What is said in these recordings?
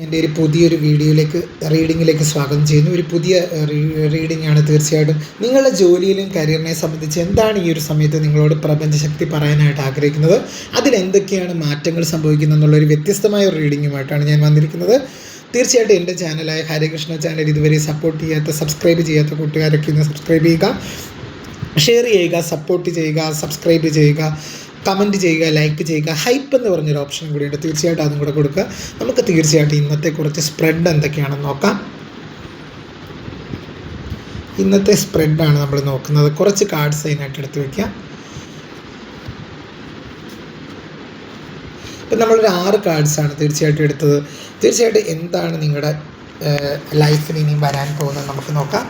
എൻ്റെ ഒരു പുതിയൊരു റീഡിങ്ങിലേക്ക് സ്വാഗതം ചെയ്യുന്നു. ഒരു പുതിയ റീഡിംഗ് ആണ്. തീർച്ചയായിട്ടും നിങ്ങളുടെ ജോലിയിലും കരിയറിനെ സംബന്ധിച്ച് എന്താണ് ഈ ഒരു സമയത്ത് നിങ്ങളോട് പ്രപഞ്ചശക്തി പറയാനായിട്ട് ആഗ്രഹിക്കുന്നത്, അതിലെന്തൊക്കെയാണ് മാറ്റങ്ങൾ സംഭവിക്കുന്നത് എന്നുള്ളൊരു വ്യത്യസ്തമായ ഒരു റീഡിങ്ങുമായിട്ടാണ് ഞാൻ വന്നിരിക്കുന്നത്. തീർച്ചയായിട്ടും എൻ്റെ ചാനലായ ഹരികൃഷ്ണ ചാനൽ ഇതുവരെ സബ്സ്ക്രൈബ് ചെയ്യാത്ത കൂട്ടുകാരൊക്കെ ഇന്ന് സബ്സ്ക്രൈബ് ചെയ്യുക, ഷെയർ ചെയ്യുക, സപ്പോർട്ട് ചെയ്യുക, സബ്സ്ക്രൈബ് ചെയ്യുക, കമൻറ്റ് ചെയ്യുക, ലൈക്ക് ചെയ്യുക. ഹൈപ്പ് എന്ന് പറഞ്ഞൊരു ഓപ്ഷനും കൂടിയുണ്ട്. തീർച്ചയായിട്ടും അതും കൂടെ കൊടുക്കുക. നമുക്ക് തീർച്ചയായിട്ടും ഇന്നത്തെ കുറച്ച് സ്പ്രെഡ് എന്തൊക്കെയാണെന്ന് നോക്കാം. ഇന്നത്തെ സ്പ്രെഡാണ് നമ്മൾ നോക്കുന്നത്. കുറച്ച് കാർഡ്സ് അതിനായിട്ട് എടുത്ത് വയ്ക്കാം. ഇപ്പം നമ്മളൊരു 6 കാർഡ്സാണ് തീർച്ചയായിട്ടും എടുത്തത്. തീർച്ചയായിട്ടും എന്താണ് നിങ്ങളുടെ ലൈഫിൽ ഇനിയും വരാൻ പോകുന്നത് നമുക്ക് നോക്കാം.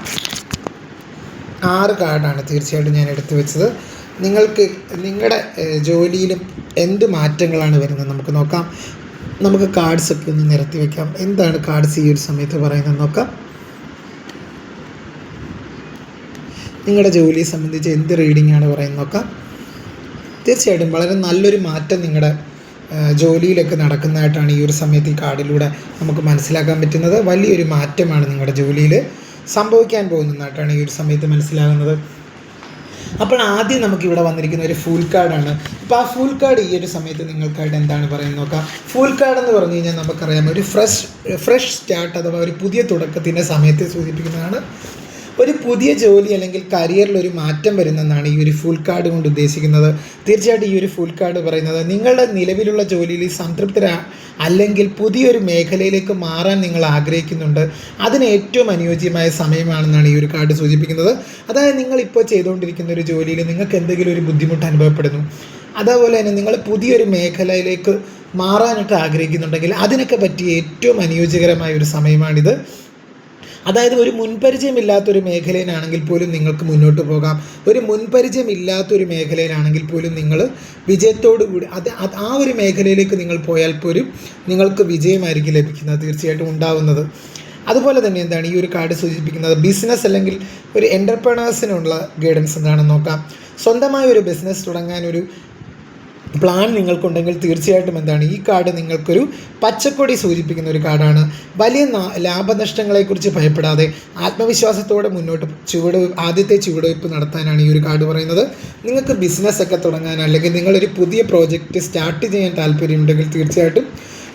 6 കാർഡാണ് തീർച്ചയായിട്ടും ഞാൻ എടുത്തു വെച്ചത്. നിങ്ങൾക്ക് നിങ്ങളുടെ ജോലിയിലും എന്ത് മാറ്റങ്ങളാണ് വരുന്നത് നമുക്ക് നോക്കാം. നമുക്ക് കാർഡ്സൊക്കെ ഒന്ന് നിരത്തി വയ്ക്കാം. എന്താണ് കാർഡ്സ് ഈ ഒരു സമയത്ത് പറയുന്നത് നോക്കാം. നിങ്ങളുടെ ജോലിയെ സംബന്ധിച്ച് എന്ത് റീഡിംഗ് ആണ് പറയുന്നത് നോക്കാം. തീർച്ചയായിട്ടും വളരെ നല്ലൊരു മാറ്റം നിങ്ങളുടെ ജോലിയിലൊക്കെ നടക്കുന്നതായിട്ടാണ് ഈ ഒരു സമയത്ത് ഈ കാർഡിലൂടെ നമുക്ക് മനസ്സിലാക്കാൻ പറ്റുന്നത്. വലിയൊരു മാറ്റമാണ് നിങ്ങളുടെ ജോലിയിൽ സംഭവിക്കാൻ പോകുന്നതായിട്ടാണ് ഈ ഒരു സമയത്ത് മനസ്സിലാകുന്നത്. അപ്പോൾ ആദ്യം നമുക്കിവിടെ വന്നിരിക്കുന്ന ഒരു ഫുൾ കാർഡാണ്. അപ്പോൾ ആ ഫുൾ കാർഡ് ഈ ഒരു സമയത്ത് നിങ്ങൾക്കായിട്ട് എന്താണ് പറയുന്നത് നോക്കാം. ഫുൾ കാർഡ് എന്ന് പറഞ്ഞു കഴിഞ്ഞാൽ നമുക്കറിയാം ഒരു ഫ്രഷ് സ്റ്റാർട്ട് അഥവാ ഒരു പുതിയ തുടക്കത്തിൻ്റെ സമയത്തെ സൂചിപ്പിക്കുന്നതാണ്. ഒരു പുതിയ ജോലി അല്ലെങ്കിൽ കരിയറിൽ ഒരു മാറ്റം വരുന്നതെന്നാണ് ഈ ഒരു ഫുൾ കാർഡ് കൊണ്ട് ഉദ്ദേശിക്കുന്നത്. തീർച്ചയായിട്ടും ഈ ഒരു ഫുൾ കാർഡ് പറയുന്നത് നിങ്ങളുടെ നിലവിലുള്ള ജോലിയിൽ അല്ലെങ്കിൽ പുതിയൊരു മേഖലയിലേക്ക് മാറാൻ നിങ്ങൾ ആഗ്രഹിക്കുന്നുണ്ട്. അതിന് ഏറ്റവും അനുയോജ്യമായ സമയമാണെന്നാണ് ഈ ഒരു കാർഡ് സൂചിപ്പിക്കുന്നത്. അതായത് നിങ്ങളിപ്പോൾ ചെയ്തുകൊണ്ടിരിക്കുന്ന ഒരു ജോലിയിൽ നിങ്ങൾക്ക് എന്തെങ്കിലും ഒരു ബുദ്ധിമുട്ട് അനുഭവപ്പെടുന്നു, അതേപോലെ തന്നെ നിങ്ങൾ പുതിയൊരു മേഖലയിലേക്ക് മാറാനായിട്ട് ആഗ്രഹിക്കുന്നുണ്ടെങ്കിൽ അതിനൊക്കെ പറ്റിയ ഏറ്റവും അനുയോജ്യകരമായ ഒരു സമയമാണിത്. അതായത് ഒരു മുൻപരിചയമില്ലാത്തൊരു മേഖലയിലാണെങ്കിൽ പോലും നിങ്ങൾക്ക് മുന്നോട്ട് പോകാം. ഒരു മുൻപരിചയമില്ലാത്തൊരു മേഖലയിലാണെങ്കിൽ പോലും നിങ്ങൾ വിജയത്തോടു കൂടി ആ ഒരു മേഖലയിലേക്ക് നിങ്ങൾ പോയാൽ പോലും നിങ്ങൾക്ക് വിജയമായിരിക്കും ലഭിക്കുന്നത്, തീർച്ചയായിട്ടും ഉണ്ടാവുന്നത്. അതുപോലെ തന്നെ എന്താണ് ഈ ഒരു കാർഡ് സൂചിപ്പിക്കുന്നത്, ബിസിനസ് അല്ലെങ്കിൽ ഒരു എൻ്റർപ്രണേഴ്സിനുള്ള ഗൈഡൻസ് എന്താണെന്ന് നോക്കാം. സ്വന്തമായ ഒരു ബിസിനസ് തുടങ്ങാൻ ഒരു പ്ലാൻ നിങ്ങൾക്കുണ്ടെങ്കിൽ തീർച്ചയായിട്ടും എന്താണ് ഈ കാർഡ് നിങ്ങൾക്കൊരു പച്ചക്കൊടി സൂചിപ്പിക്കുന്ന ഒരു കാർഡാണ്. വലിയ ലാഭനഷ്ടങ്ങളെക്കുറിച്ച് ഭയപ്പെടാതെ ആത്മവിശ്വാസത്തോടെ ആദ്യത്തെ ചുവടുവയ്പ് നടത്താനാണ് ഈ ഒരു കാർഡ് പറയുന്നത്. നിങ്ങൾക്ക് ബിസിനസ്സൊക്കെ തുടങ്ങാൻ അല്ലെങ്കിൽ നിങ്ങളൊരു പുതിയ പ്രോജക്റ്റ് സ്റ്റാർട്ട് ചെയ്യാൻ താല്പര്യമുണ്ടെങ്കിൽ തീർച്ചയായിട്ടും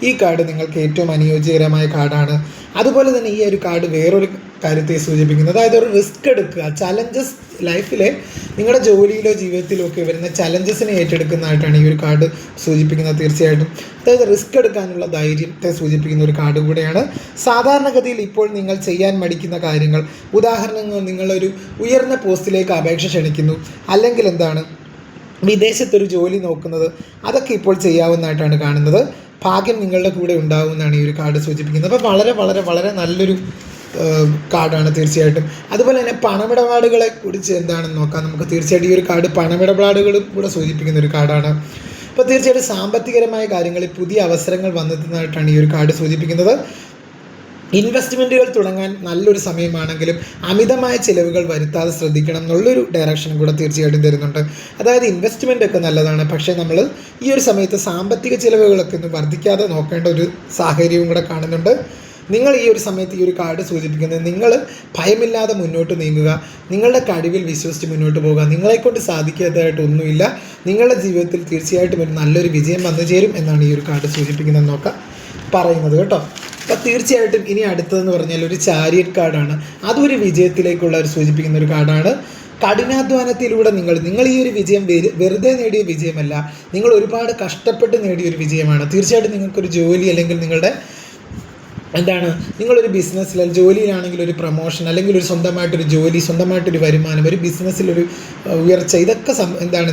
ഈ കാർഡ് നിങ്ങൾക്ക് ഏറ്റവും അനുയോജ്യകരമായ കാർഡാണ്. അതുപോലെ തന്നെ ഈ ഒരു കാർഡ് വേറൊരു കാര്യത്തെ സൂചിപ്പിക്കുന്നത്, അതായത് ഒരു റിസ്ക് എടുക്കുക, ചലഞ്ചസ് ലൈഫിലെ നിങ്ങളുടെ ജോലിയിലോ ജീവിതത്തിലോ ഒക്കെ വരുന്ന ചലഞ്ചസിനെ ഏറ്റെടുക്കുന്നതായിട്ടാണ് ഈ ഒരു കാർഡ് സൂചിപ്പിക്കുന്നത്. തീർച്ചയായിട്ടും അതായത് റിസ്ക് എടുക്കാനുള്ള ധൈര്യത്തെ സൂചിപ്പിക്കുന്ന ഒരു കാർഡ് കൂടെയാണ്. സാധാരണഗതിയിൽ ഇപ്പോൾ നിങ്ങൾ ചെയ്യാൻ മടിക്കുന്ന കാര്യങ്ങൾ, ഉദാഹരണങ്ങൾ നിങ്ങളൊരു ഉയർന്ന പോസ്റ്റിലേക്ക് അപേക്ഷ ക്ഷണിക്കുന്നു, അല്ലെങ്കിൽ എന്താണ് വിദേശത്തൊരു ജോലി നോക്കുന്നത്, അതൊക്കെ ഇപ്പോൾ ചെയ്യാവുന്നതായിട്ടാണ് കാണുന്നത്. ഭാഗ്യം നിങ്ങളുടെ കൂടെ ഉണ്ടാകുമെന്നാണ് ഈ ഒരു കാർഡ് സൂചിപ്പിക്കുന്നത്. അപ്പോൾ വളരെ വളരെ വളരെ നല്ലൊരു കാർഡാണ് തീർച്ചയായിട്ടും. അതുപോലെ തന്നെ പണമിടപാടുകളെ കുറിച്ച് എന്താണെന്ന് നോക്കാം നമുക്ക്. തീർച്ചയായിട്ടും ഈ ഒരു കാർഡ് പണമിടപാടുകളും കൂടെ സൂചിപ്പിക്കുന്ന ഒരു കാർഡാണ്. അപ്പോൾ തീർച്ചയായിട്ടും സാമ്പത്തികപരമായ കാര്യങ്ങളിൽ പുതിയ അവസരങ്ങൾ വന്നെത്തുന്നതായിട്ടാണ് ഈ ഒരു കാർഡ് സൂചിപ്പിക്കുന്നത്. ഇൻവെസ്റ്റ്മെൻറ്റുകൾ തുടങ്ങാൻ നല്ലൊരു സമയമാണെങ്കിലും അമിതമായ ചിലവുകൾ വരുത്താതെ ശ്രദ്ധിക്കണം എന്നുള്ളൊരു ഡയറക്ഷനും കൂടെ തീർച്ചയായിട്ടും തരുന്നുണ്ട്. അതായത് ഇൻവെസ്റ്റ്മെൻ്റ് ഒക്കെ നല്ലതാണ്, പക്ഷേ നമ്മൾ ഈ ഒരു സമയത്ത് സാമ്പത്തിക ചിലവുകളൊക്കെ ഒന്ന് വർദ്ധിക്കാതെ നോക്കേണ്ട ഒരു സാഹചര്യവും കൂടെ കാണുന്നുണ്ട്. നിങ്ങൾ ഈ ഒരു സമയത്ത് ഈ ഒരു കാർഡ് സൂചിപ്പിക്കുന്നത് നിങ്ങൾ ഭയമില്ലാതെ മുന്നോട്ട് നീങ്ങുക, നിങ്ങളുടെ കഴിവിൽ വിശ്വസിച്ച് മുന്നോട്ട് പോകുക. നിങ്ങളെക്കൊണ്ട് സാധിക്കാത്തതായിട്ടൊന്നുമില്ല. നിങ്ങളുടെ ജീവിതത്തിൽ തീർച്ചയായിട്ടും ഒരു നല്ലൊരു വിജയം വന്നു ചേരും എന്നാണ് ഈ ഒരു കാർഡ് സൂചിപ്പിക്കുന്നത് നോക്കാം പറയുന്നത് കേട്ടോ. അപ്പോൾ തീർച്ചയായിട്ടും ഇനി അടുത്തതെന്ന് പറഞ്ഞാൽ ഒരു ചാരിയറ്റ് കാർഡാണ്. അതൊരു വിജയത്തിലേക്കുള്ള ഒരു സൂചിപ്പിക്കുന്ന ഒരു കാർഡാണ്. കഠിനാധ്വാനത്തിലൂടെ നിങ്ങൾ ഈ ഒരു വിജയം വെറുതെ നേടിയ വിജയമല്ല, നിങ്ങൾ ഒരുപാട് കഷ്ടപ്പെട്ട് നേടിയൊരു വിജയമാണ്. തീർച്ചയായിട്ടും നിങ്ങൾക്കൊരു ജോലി അല്ലെങ്കിൽ നിങ്ങളൊരു ബിസിനസ്സിൽ ജോലിയിലാണെങ്കിൽ ഒരു പ്രൊമോഷൻ, അല്ലെങ്കിൽ ഒരു സ്വന്തമായിട്ടൊരു ജോലി, സ്വന്തമായിട്ടൊരു വരുമാനം, ഒരു ബിസിനസ്സിലൊരു ഉയർച്ച, ഇതൊക്കെ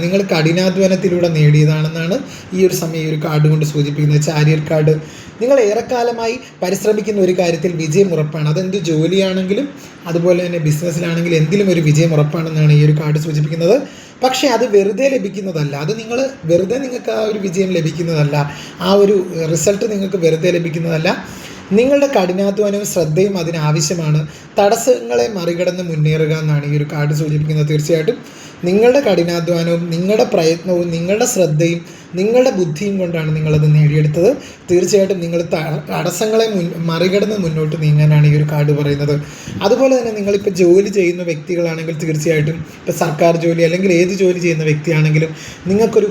നിങ്ങൾ കഠിനാധ്വാനത്തിലൂടെ നേടിയതാണെന്നാണ് ഈ ഒരു സമയം ഈ ഒരു കാർഡ് കൊണ്ട് സൂചിപ്പിക്കുന്നത്. ചാരിയറ്റ് കാർഡ് നിങ്ങൾ ഏറെക്കാലമായി പരിശ്രമിക്കുന്ന ഒരു കാര്യത്തിൽ വിജയം ഉറപ്പാണ്. അതെന്ത് ജോലിയാണെങ്കിലും അതുപോലെ തന്നെ ബിസിനസ്സിലാണെങ്കിലും എന്തിലും ഒരു വിജയം ഉറപ്പാണെന്നാണ് ഈ ഒരു കാർഡ് സൂചിപ്പിക്കുന്നത്. പക്ഷേ അത് വെറുതെ ലഭിക്കുന്നതല്ല, അത് നിങ്ങൾക്ക് ആ ഒരു വിജയം ലഭിക്കുന്നതല്ല, ആ ഒരു റിസൾട്ട് നിങ്ങൾക്ക് വെറുതെ ലഭിക്കുന്നതല്ല. നിങ്ങളുടെ കഠിനാധ്വാനവും ശ്രദ്ധയും അതിനാവശ്യമാണ്. തടസ്സങ്ങളെ മറികടന്ന് മുന്നേറുക എന്നാണ് ഈ ഒരു കാർഡ് സൂചിപ്പിക്കുന്നത്. തീർച്ചയായിട്ടും നിങ്ങളുടെ കഠിനാധ്വാനവും നിങ്ങളുടെ പ്രയത്നവും നിങ്ങളുടെ ശ്രദ്ധയും നിങ്ങളുടെ ബുദ്ധിയും കൊണ്ടാണ് നിങ്ങളത് നേടിയെടുത്തത്. തീർച്ചയായിട്ടും നിങ്ങൾ തടസ്സങ്ങളെ മറികടന്ന് മുന്നോട്ട് നീങ്ങാനാണ് ഈ ഒരു കാർഡ് പറയുന്നത്. അതുപോലെ തന്നെ നിങ്ങളിപ്പോൾ ജോലി ചെയ്യുന്ന വ്യക്തികളാണെങ്കിൽ തീർച്ചയായിട്ടും ഇപ്പോൾ സർക്കാർ ജോലി അല്ലെങ്കിൽ ഏത് ജോലി ചെയ്യുന്ന വ്യക്തിയാണെങ്കിലും നിങ്ങൾക്കൊരു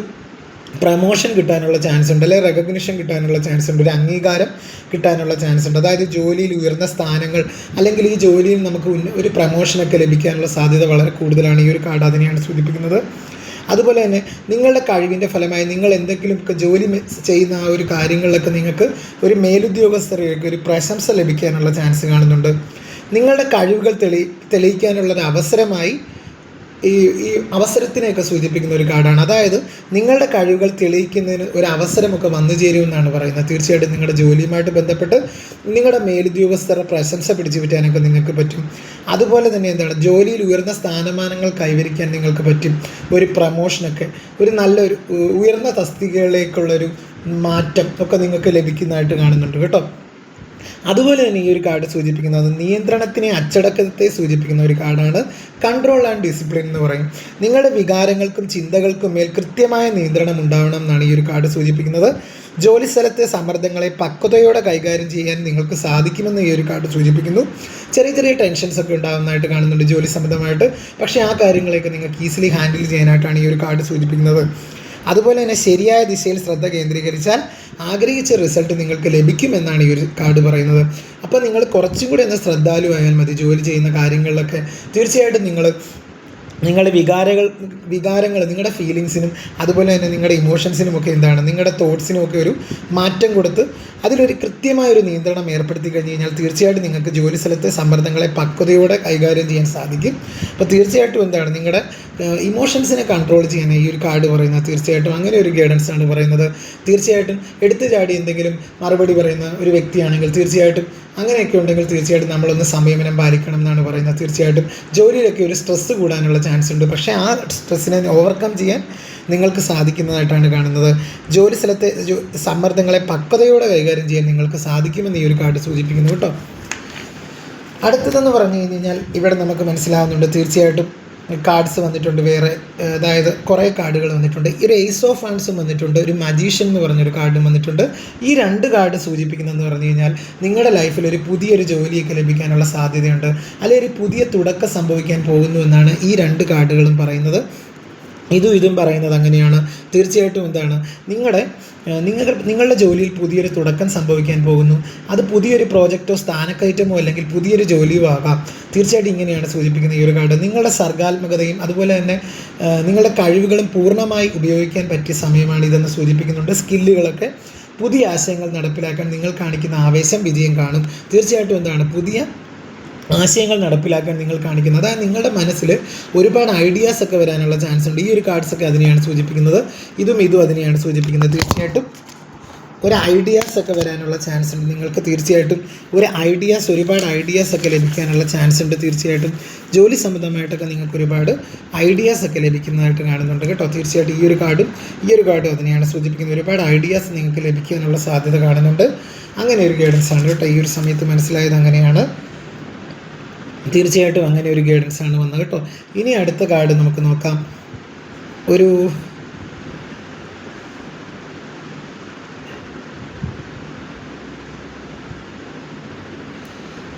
പ്രമോഷൻ കിട്ടാനുള്ള ചാൻസ് ഉണ്ട്, അല്ലെങ്കിൽ റെക്കഗ്നിഷൻ കിട്ടാനുള്ള ചാൻസ് ഉണ്ട്, ഒരു അംഗീകാരം കിട്ടാനുള്ള ചാൻസ് ഉണ്ട്. അതായത് ജോലിയിൽ ഉയർന്ന സ്ഥാനങ്ങൾ അല്ലെങ്കിൽ ഈ ജോലിയിൽ നമുക്ക് ഒരു പ്രമോഷനൊക്കെ ലഭിക്കാനുള്ള സാധ്യത വളരെ കൂടുതലാണ്. ഈ ഒരു കാർഡ് അതിനെയാണ് സൂചിപ്പിക്കുന്നത്. അതുപോലെ തന്നെ നിങ്ങളുടെ കഴിവിൻ്റെ ഫലമായി നിങ്ങൾ എന്തെങ്കിലുമൊക്കെ ജോലി ചെയ്യുന്ന ആ ഒരു കാര്യങ്ങളിലൊക്കെ നിങ്ങൾക്ക് ഒരു മേലുദ്യോഗസ്ഥർക്ക് ഒരു പ്രശംസ ലഭിക്കാനുള്ള ചാൻസ് കാണുന്നുണ്ട്. നിങ്ങളുടെ കഴിവുകൾ തെളിയിക്കാനുള്ളൊരു അവസരമായി ഈ അവസരത്തിനെയൊക്കെ സൂചിപ്പിക്കുന്ന ഒരു കാർഡാണ്. അതായത് നിങ്ങളുടെ കഴിവുകൾ തെളിയിക്കുന്നതിന് ഒരു അവസരമൊക്കെ വന്നു ചേരുമെന്നാണ് പറയുന്നത്. തീർച്ചയായിട്ടും നിങ്ങളുടെ ജോലിയുമായിട്ട് ബന്ധപ്പെട്ട് നിങ്ങളുടെ മേലുദ്യോഗസ്ഥരുടെ പ്രശംസ പിടിച്ചു പറ്റാനൊക്കെ നിങ്ങൾക്ക് പറ്റും. അതുപോലെ തന്നെ ജോലിയിൽ ഉയർന്ന സ്ഥാനമാനങ്ങൾ കൈവരിക്കാൻ നിങ്ങൾക്ക് പറ്റും. ഒരു പ്രമോഷനൊക്കെ, ഒരു നല്ലൊരു ഉയർന്ന തസ്തികകളിലേക്കുള്ളൊരു മാറ്റം ഒക്കെ നിങ്ങൾക്ക് ലഭിക്കുന്നതായിട്ട് കാണുന്നുണ്ട് കേട്ടോ. അതുപോലെ തന്നെ ഈ ഒരു കാർഡ് സൂചിപ്പിക്കുന്നത് നിയന്ത്രണത്തിനെ, അച്ചടക്കത്തെ സൂചിപ്പിക്കുന്ന ഒരു കാർഡാണ്. കൺട്രോൾ ആൻഡ് ഡിസിപ്ലിൻ എന്ന് പറയും. നിങ്ങളുടെ വികാരങ്ങൾക്കും ചിന്തകൾക്കും മേൽ കൃത്യമായ നിയന്ത്രണം ഉണ്ടാവണം എന്നാണ് ഈ ഒരു കാർഡ് സൂചിപ്പിക്കുന്നത്. ജോലിസ്ഥലത്തെ സമ്മർദ്ദങ്ങളെ പക്വതയോടെ കൈകാര്യം ചെയ്യാൻ നിങ്ങൾക്ക് സാധിക്കുമെന്ന് ഈ ഒരു കാർഡ് സൂചിപ്പിക്കുന്നു. ചെറിയ ചെറിയ ടെൻഷൻസ് ഒക്കെ ഉണ്ടാകുന്നതായിട്ട് കാണുന്നുണ്ട് ജോലി സംബന്ധമായിട്ട്. പക്ഷേ ആ കാര്യങ്ങളെയൊക്കെ നിങ്ങൾക്ക് ഈസിലി ഹാൻഡിൽ ചെയ്യാനായിട്ടാണ് ഈ ഒരു കാർഡ് സൂചിപ്പിക്കുന്നത്. അതുപോലെ തന്നെ ശരിയായ ദിശയിൽ ശ്രദ്ധ കേന്ദ്രീകരിച്ചാൽ ആഗ്രഹിച്ച റിസൾട്ട് നിങ്ങൾക്ക് ലഭിക്കുമെന്നാണ് ഈ ഒരു കാർഡ് പറയുന്നത്. അപ്പോൾ നിങ്ങൾ കുറച്ചും കൂടി ഒന്ന് ശ്രദ്ധാലുവായാൽ മതി ജോലി ചെയ്യുന്ന കാര്യങ്ങളിലൊക്കെ. തീർച്ചയായിട്ടും നിങ്ങളുടെ വികാരങ്ങൾ നിങ്ങളുടെ ഫീലിങ്സിനും അതുപോലെ തന്നെ നിങ്ങളുടെ ഇമോഷൻസിനുമൊക്കെ നിങ്ങളുടെ തോട്ട്സിനുമൊക്കെ ഒരു മാറ്റം കൊടുത്ത് അതിലൊരു കൃത്യമായൊരു നിയന്ത്രണം ഏർപ്പെടുത്തി കഴിഞ്ഞ് കഴിഞ്ഞാൽ തീർച്ചയായിട്ടും നിങ്ങൾക്ക് ജോലി സ്ഥലത്തെ സമ്മർദ്ദങ്ങളെ പക്വതയോടെ കൈകാര്യം ചെയ്യാൻ സാധിക്കും. അപ്പോൾ തീർച്ചയായിട്ടും നിങ്ങളുടെ ഇമോഷൻസിനെ കൺട്രോൾ ചെയ്യാൻ ഈ ഒരു കാർഡ് പറയുന്നത്. തീർച്ചയായിട്ടും അങ്ങനെ ഒരു ഗൈഡൻസ് ആണ് പറയുന്നത്. തീർച്ചയായിട്ടും എടുത്തു ചാടി എന്തെങ്കിലും മറുപടി പറയുന്ന ഒരു വ്യക്തിയാണെങ്കിൽ തീർച്ചയായിട്ടും അങ്ങനെയൊക്കെ ഉണ്ടെങ്കിൽ തീർച്ചയായിട്ടും നമ്മളൊന്ന് സംയമനം പാലിക്കണം എന്നാണ് പറയുന്നത്. തീർച്ചയായിട്ടും ജോലിയിലൊക്കെ ഒരു സ്ട്രെസ്സ് കൂടാനുള്ള ചാൻസ് ഉണ്ട്. പക്ഷേ ആ സ്ട്രെസ്സിനെ ഓവർകം ചെയ്യാൻ നിങ്ങൾക്ക് സാധിക്കുന്നതായിട്ടാണ് കാണുന്നത്. ജോലി സ്ഥലത്തെ സമ്മർദ്ദങ്ങളെ പക്വതയോടെ കൈകാര്യം ചെയ്യാൻ നിങ്ങൾക്ക് സാധിക്കുമെന്ന് ഈ ഒരു കാർഡ് സൂചിപ്പിക്കുന്നു കേട്ടോ. അടുത്തതെന്ന് പറഞ്ഞു കഴിഞ്ഞാൽ ഇവിടെ നമുക്ക് മനസ്സിലാവുന്നുണ്ട് തീർച്ചയായിട്ടും കാർഡ്സ് വന്നിട്ടുണ്ട് വേറെ, അതായത് കുറേ കാർഡുകൾ വന്നിട്ടുണ്ട്. ഒരു ഏസ് ഓഫ് ഫണ്ട്സും വന്നിട്ടുണ്ട്, ഒരു മജീഷ്യൻ എന്ന് പറഞ്ഞൊരു കാർഡും വന്നിട്ടുണ്ട്. ഈ രണ്ട് കാർഡ് സൂചിപ്പിക്കുന്നതെന്ന് പറഞ്ഞു കഴിഞ്ഞാൽ നിങ്ങളുടെ ലൈഫിൽ ഒരു പുതിയൊരു ജോലിയൊക്കെ ലഭിക്കാനുള്ള സാധ്യതയുണ്ട്, അല്ലെങ്കിൽ ഒരു പുതിയ തുടക്കം സംഭവിക്കാൻ പോകുന്നു എന്നാണ് ഈ രണ്ട് കാർഡുകളും പറയുന്നത്. ഇതും പറയുന്നത് അങ്ങനെയാണ്. തീർച്ചയായിട്ടും നിങ്ങളുടെ ജോലിയിൽ പുതിയൊരു തുടക്കം സംഭവിക്കാൻ പോകുന്നു. അത് പുതിയൊരു പ്രോജക്റ്റോ സ്ഥാനക്കയറ്റമോ അല്ലെങ്കിൽ പുതിയൊരു ജോലിയോ ആകാം. തീർച്ചയായിട്ടും ഇങ്ങനെയാണ് സൂചിപ്പിക്കുന്ന ഈ ഒരു കാർഡ്. നിങ്ങളുടെ സർഗാത്മകതയും അതുപോലെ തന്നെ നിങ്ങളുടെ കഴിവുകളും പൂർണ്ണമായി ഉപയോഗിക്കാൻ പറ്റിയ സമയമാണ് ഇതെന്ന് സൂചിപ്പിക്കുന്നുണ്ട്. സ്കില്ലുകളൊക്കെ, പുതിയ ആശയങ്ങൾ നടപ്പിലാക്കാൻ നിങ്ങൾ കാണിക്കുന്ന ആവേശം വിജയം കാണും. തീർച്ചയായിട്ടും പുതിയ ആശയങ്ങൾ നടപ്പിലാക്കാൻ നിങ്ങൾ കാണിക്കുന്നത്, അതായത് നിങ്ങളുടെ മനസ്സിൽ ഒരുപാട് ഐഡിയാസ് ഒക്കെ വരാനുള്ള ചാൻസ് ഉണ്ട്. ഈ ഒരു കാർഡ്സൊക്കെ അതിനെയാണ് സൂചിപ്പിക്കുന്നത്. ഇതും അതിനെയാണ് സൂചിപ്പിക്കുന്നത്. തീർച്ചയായിട്ടും ഒരു ഐഡിയാസ് ഒക്കെ വരാനുള്ള ചാൻസ് ഉണ്ട്. നിങ്ങൾക്ക് തീർച്ചയായിട്ടും ഒരുപാട് ഐഡിയാസ് ഒക്കെ ലഭിക്കാനുള്ള ചാൻസ് ഉണ്ട്. തീർച്ചയായിട്ടും ജോലി സംബന്ധമായിട്ടൊക്കെ നിങ്ങൾക്ക് ഒരുപാട് ഐഡിയാസ് ഒക്കെ ലഭിക്കുന്നതായിട്ട് കാണുന്നുണ്ട് കേട്ടോ. തീർച്ചയായിട്ടും ഈ ഒരു കാർഡും അതിനെയാണ് സൂചിപ്പിക്കുന്നത്. ഒരുപാട് ഐഡിയാസ് നിങ്ങൾക്ക് ലഭിക്കാനുള്ള സാധ്യത കാണുന്നുണ്ട്. അങ്ങനെ ഒരു ഗൈഡൻസ് ആണ് കേട്ടോ. ഈ ഒരു സമയത്ത് മനസ്സിലായത് അങ്ങനെയാണ്. തീർച്ചയായിട്ടും അങ്ങനെ ഒരു ഗൈഡൻസ് ആണ് വന്നത് കേട്ടോ. ഇനി അടുത്ത കാർഡ് നമുക്ക് നോക്കാം.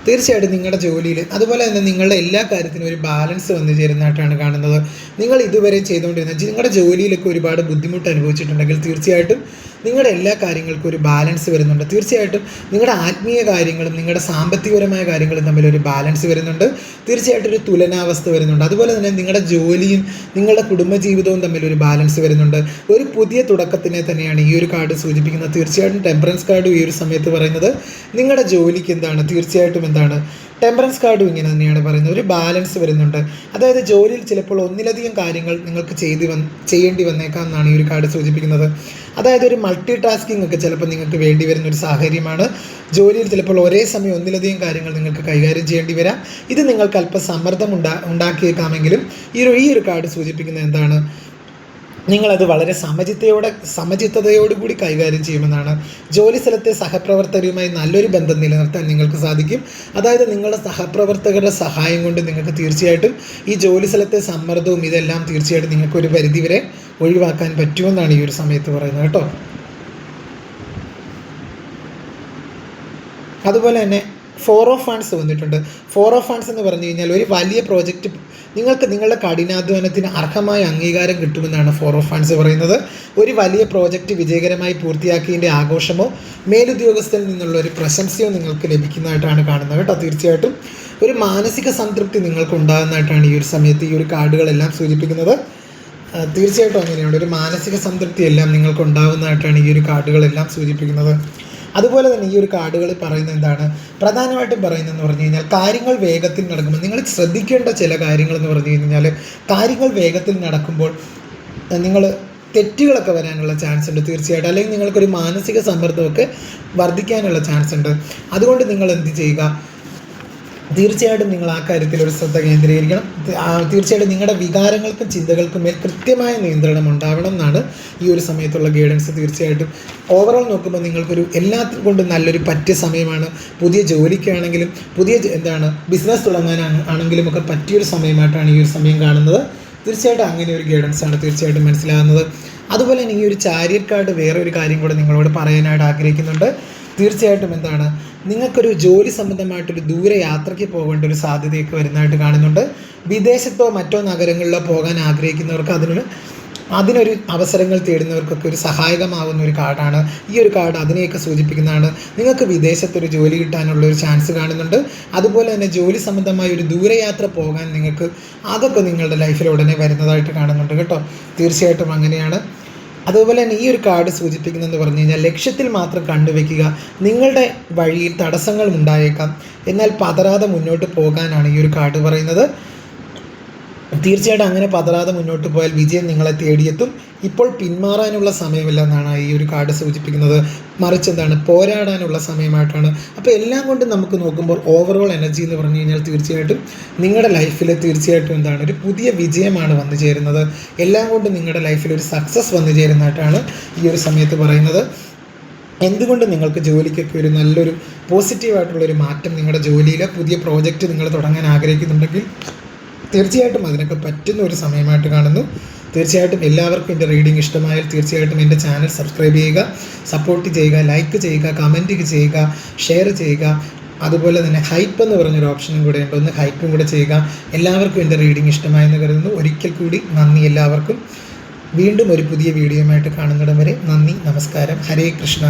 തീർച്ചയായിട്ടും നിങ്ങളുടെ ജോലിയിൽ അതുപോലെ തന്നെ നിങ്ങളുടെ എല്ലാ കാര്യത്തിനും ഒരു ബാലൻസ് വന്നു ചേരുന്നതായിട്ടാണ് കാണുന്നത്. നിങ്ങൾ ഇതുവരെ ചെയ്തുകൊണ്ടിരുന്ന നിങ്ങളുടെ ജോലിയിലൊക്കെ ഒരുപാട് ബുദ്ധിമുട്ട് അനുഭവിച്ചിട്ടുണ്ടെങ്കിൽ തീർച്ചയായിട്ടും നിങ്ങളുടെ എല്ലാ കാര്യങ്ങൾക്കും ഒരു ബാലൻസ് വരുന്നുണ്ട്. തീർച്ചയായിട്ടും നിങ്ങളുടെ ആത്മീയ കാര്യങ്ങളും നിങ്ങളുടെ സാമ്പത്തികപരമായ കാര്യങ്ങളും തമ്മിലൊരു ബാലൻസ് വരുന്നുണ്ട്. തീർച്ചയായിട്ടും ഒരു തുലനാവസ്ഥ വരുന്നുണ്ട്. അതുപോലെ തന്നെ നിങ്ങളുടെ ജോലിയും നിങ്ങളുടെ കുടുംബജീവിതവും തമ്മിലൊരു ബാലൻസ് വരുന്നുണ്ട്. ഒരു പുതിയ തുടക്കത്തിനെ തന്നെയാണ് ഈ ഒരു കാർഡ് സൂചിപ്പിക്കുന്നത്. തീർച്ചയായിട്ടും ടെമ്പറൻസ് കാർഡും ഈ ഒരു സമയത്ത് പറയുന്നത് നിങ്ങളുടെ ജോലിക്ക് തീർച്ചയായിട്ടും ടെമ്പറൻസ് കാർഡും ഇങ്ങനെ തന്നെയാണ് പറയുന്നത്. ഒരു ബാലൻസ് വരുന്നുണ്ട്. അതായത് ജോലിയിൽ ചിലപ്പോൾ ഒന്നിലധികം കാര്യങ്ങൾ നിങ്ങൾക്ക് ചെയ്യേണ്ടി വന്നേക്കാം എന്നാണ് ഈ ഒരു കാർഡ് സൂചിപ്പിക്കുന്നത്. അതായത് ഒരു മൾട്ടി ടാസ്കിങ് ഒക്കെ ചിലപ്പോൾ നിങ്ങൾക്ക് വേണ്ടി വരുന്ന ഒരു സാഹചര്യമാണ്. ജോലിയിൽ ചിലപ്പോൾ ഒരേ സമയം ഒന്നിലധികം കാര്യങ്ങൾ നിങ്ങൾക്ക് കൈകാര്യം ചെയ്യേണ്ടി വരാം. ഇത് നിങ്ങൾക്ക് അല്പം സമ്മർദ്ദം ഉണ്ടാക്കിയേക്കാമെങ്കിലും ഈ ഒരു കാർഡ് സൂചിപ്പിക്കുന്നത് നിങ്ങളത് വളരെ സമചിത്തതയോടുകൂടി കൈകാര്യം ചെയ്യുമെന്നാണ്. ജോലി സ്ഥലത്തെ സഹപ്രവർത്തകരുമായി നല്ലൊരു ബന്ധം നിലനിർത്താൻ നിങ്ങൾക്ക് സാധിക്കും. അതായത് നിങ്ങളുടെ സഹപ്രവർത്തകരുടെ സഹായം കൊണ്ട് നിങ്ങൾക്ക് തീർച്ചയായിട്ടും ഈ ജോലി സ്ഥലത്തെ സമ്മർദ്ദവും ഇതെല്ലാം തീർച്ചയായിട്ടും നിങ്ങൾക്ക് ഒരു പരിധിവരെ ഒഴിവാക്കാൻ പറ്റുമെന്നാണ് ഈ ഒരു സമയത്ത് പറയുന്നത് കേട്ടോ. അതുപോലെ തന്നെ 4 ഓഫ് ഫണ്ട്സ് വന്നിട്ടുണ്ട്. 4 ഓഫ് ഫണ്ട്സ് എന്ന് പറഞ്ഞു കഴിഞ്ഞാൽ ഒരു വലിയ പ്രോജക്റ്റ് നിങ്ങൾക്ക് നിങ്ങളുടെ കഠിനാധ്വാനത്തിന് അർഹമായ അംഗീകാരം കിട്ടുമെന്നാണ് 4 ഓഫ് ഫണ്ട്സ് പറയുന്നത്. ഒരു വലിയ പ്രോജക്റ്റ് വിജയകരമായി പൂർത്തിയാക്കിയതിൻ്റെ ആഘോഷമോ മേലുദ്യോഗസ്ഥരിൽ നിന്നുള്ള ഒരു പ്രശംസയോ നിങ്ങൾക്ക് ലഭിക്കുന്നതായിട്ടാണ് കാണുന്നത് കേട്ടോ. തീർച്ചയായിട്ടും ഒരു മാനസിക സംതൃപ്തി നിങ്ങൾക്ക് ഉണ്ടാകുന്നതായിട്ടാണ് ഈ ഒരു സമയത്ത് ഈ ഒരു കാർഡുകളെല്ലാം സൂചിപ്പിക്കുന്നത്. തീർച്ചയായിട്ടും അങ്ങനെയാണ്. ഒരു മാനസിക സംതൃപ്തി എല്ലാം നിങ്ങൾക്ക് ഉണ്ടാകുന്നതായിട്ടാണ് ഈ ഒരു കാർഡുകളെല്ലാം സൂചിപ്പിക്കുന്നത്. അതുപോലെ തന്നെ ഈ ഒരു കാർഡുകൾ പറയുന്നത് എന്താണ്, പ്രധാനമായിട്ടും പറയുന്നതെന്ന് പറഞ്ഞു കഴിഞ്ഞാൽ കാര്യങ്ങൾ വേഗത്തിൽ നടക്കുമ്പോൾ നിങ്ങൾ ശ്രദ്ധിക്കേണ്ട ചില കാര്യങ്ങളെന്ന് പറഞ്ഞു കഴിഞ്ഞാൽ, കാര്യങ്ങൾ വേഗത്തിൽ നടക്കുമ്പോൾ നിങ്ങൾ തെറ്റുകളൊക്കെ വരാനുള്ള ചാൻസ് ഉണ്ട് തീർച്ചയായിട്ടും. അല്ലെങ്കിൽ നിങ്ങൾക്കൊരു മാനസിക സമ്മർദ്ദമൊക്കെ വർദ്ധിക്കാനുള്ള ചാൻസ് ഉണ്ട്. അതുകൊണ്ട് നിങ്ങൾ എന്ത് ചെയ്യുക, തീർച്ചയായിട്ടും നിങ്ങൾ ആ കാര്യത്തിൽ ഒരു ശ്രദ്ധ കേന്ദ്രീകരിക്കണം. തീർച്ചയായിട്ടും നിങ്ങളുടെ വികാരങ്ങൾക്കും ചിന്തകൾക്കും മേൽ കൃത്യമായ നിയന്ത്രണം ഉണ്ടാവണം എന്നാണ് ഈ ഒരു സമയത്തുള്ള ഗൈഡൻസ്. തീർച്ചയായിട്ടും ഓവറോൾ നോക്കുമ്പോൾ നിങ്ങൾക്കൊരു എല്ലാത്തിനും കൊണ്ടും നല്ലൊരു പറ്റിയ സമയമാണ്. പുതിയ ജോലിക്കാണെങ്കിലും പുതിയ ബിസിനസ് തുടങ്ങാനാണെങ്കിലും ഒക്കെ പറ്റിയൊരു സമയമായിട്ടാണ് ഈ ഒരു സമയം കാണുന്നത്. തീർച്ചയായിട്ടും അങ്ങനെ ഒരു ഗൈഡൻസാണ് തീർച്ചയായിട്ടും മനസ്സിലാകുന്നത്. അതുപോലെ തന്നെ ഈ ഒരു ചാരിയറ്റ് കാർഡ് വേറെ ഒരു കാര്യം കൂടെ നിങ്ങളോട് പറയാനായിട്ട് ആഗ്രഹിക്കുന്നുണ്ട്. തീർച്ചയായിട്ടും നിങ്ങൾക്കൊരു ജോലി സംബന്ധമായിട്ടൊരു ദൂരെ യാത്രയ്ക്ക് പോകേണ്ട ഒരു സാധ്യതയൊക്കെ വരുന്നതായിട്ട് കാണുന്നുണ്ട്. വിദേശത്തോ മറ്റോ നഗരങ്ങളിലോ പോകാൻ ആഗ്രഹിക്കുന്നവർക്ക് അതിനൊരു അവസരങ്ങൾ തേടുന്നവർക്കൊക്കെ ഒരു സഹായകമാകുന്ന ഒരു കാർഡാണ് ഈ ഒരു കാർഡ്. അതിനെയൊക്കെ സൂചിപ്പിക്കുന്നതാണ്. നിങ്ങൾക്ക് വിദേശത്തൊരു ജോലി കിട്ടാനുള്ള ഒരു ചാൻസ് കാണുന്നുണ്ട്. അതുപോലെ തന്നെ ജോലി സംബന്ധമായ ഒരു ദൂരയാത്ര പോകാൻ അതൊക്കെ നിങ്ങളുടെ ലൈഫിൽ ഉടനെ വരുന്നതായിട്ട് കാണുന്നുണ്ട് കേട്ടോ. തീർച്ചയായിട്ടും അങ്ങനെയാണ്. അതുപോലെ തന്നെ ഈ ഒരു കാർഡ് സൂചിപ്പിക്കുന്നതെന്ന് പറഞ്ഞു കഴിഞ്ഞാൽ ലക്ഷ്യത്തിൽ മാത്രം കണ്ടുവയ്ക്കുക. നിങ്ങളുടെ വഴിയിൽ തടസ്സങ്ങൾ ഉണ്ടായേക്കാം, എന്നാൽ പതറാതെ മുന്നോട്ട് പോകാനാണ് ഈ ഒരു കാർഡ് പറയുന്നത്. തീർച്ചയായിട്ടും അങ്ങനെ പതറാതെ മുന്നോട്ട് പോയാൽ വിജയം നിങ്ങളെ തേടിയെത്തും. ഇപ്പോൾ പിന്മാറാനുള്ള സമയമല്ല എന്നാണ് ഈ ഒരു കാർഡ് സൂചിപ്പിക്കുന്നത്. മറിച്ച് പോരാടാനുള്ള സമയമായിട്ടാണ്. അപ്പോൾ എല്ലാം കൊണ്ടും നമുക്ക് നോക്കുമ്പോൾ ഓവറോൾ എനർജി എന്ന് പറഞ്ഞു കഴിഞ്ഞാൽ തീർച്ചയായിട്ടും നിങ്ങളുടെ ലൈഫിൽ തീർച്ചയായിട്ടും ഒരു പുതിയ വിജയമാണ് വന്നു ചേരുന്നത്. എല്ലാം കൊണ്ടും നിങ്ങളുടെ ലൈഫിൽ ഒരു സക്സസ് വന്നു ചേരുന്നതായിട്ടാണ് ഈ ഒരു സമയത്ത് പറയുന്നത്. എന്തുകൊണ്ട് നിങ്ങൾക്ക് ജോലിക്കൊക്കെ ഒരു നല്ലൊരു പോസിറ്റീവായിട്ടുള്ളൊരു മാറ്റം നിങ്ങളുടെ ജോലിയിലെ പുതിയ പ്രോജക്റ്റ് നിങ്ങൾ തുടങ്ങാൻ ആഗ്രഹിക്കുന്നുണ്ടെങ്കിൽ തീർച്ചയായിട്ടും അതിനൊക്കെ പറ്റുന്ന ഒരു സമയമായിട്ട് കാണുന്നു. തീർച്ചയായിട്ടും എല്ലാവർക്കും എൻ്റെ റീഡിംഗ് ഇഷ്ടമായാൽ തീർച്ചയായിട്ടും എൻ്റെ ചാനൽ സബ്സ്ക്രൈബ് ചെയ്യുക, സപ്പോർട്ട് ചെയ്യുക, ലൈക്ക് ചെയ്യുക, കമൻറ്റ് ചെയ്യുക, ഷെയർ ചെയ്യുക. അതുപോലെ തന്നെ ഹൈപ്പ് എന്ന് പറഞ്ഞൊരു ഓപ്ഷനും കൂടെ ഉണ്ട്, ഒന്ന് ഹൈപ്പും കൂടെ ചെയ്യുക. എല്ലാവർക്കും എൻ്റെ റീഡിംഗ് ഇഷ്ടമായെന്ന് കരുതുന്നു. ഒരിക്കൽ കൂടി നന്ദി എല്ലാവർക്കും. വീണ്ടും ഒരു പുതിയ വീഡിയോയുമായിട്ട് കാണുന്നിടം വരെ നന്ദി, നമസ്കാരം, ഹരേ കൃഷ്ണ.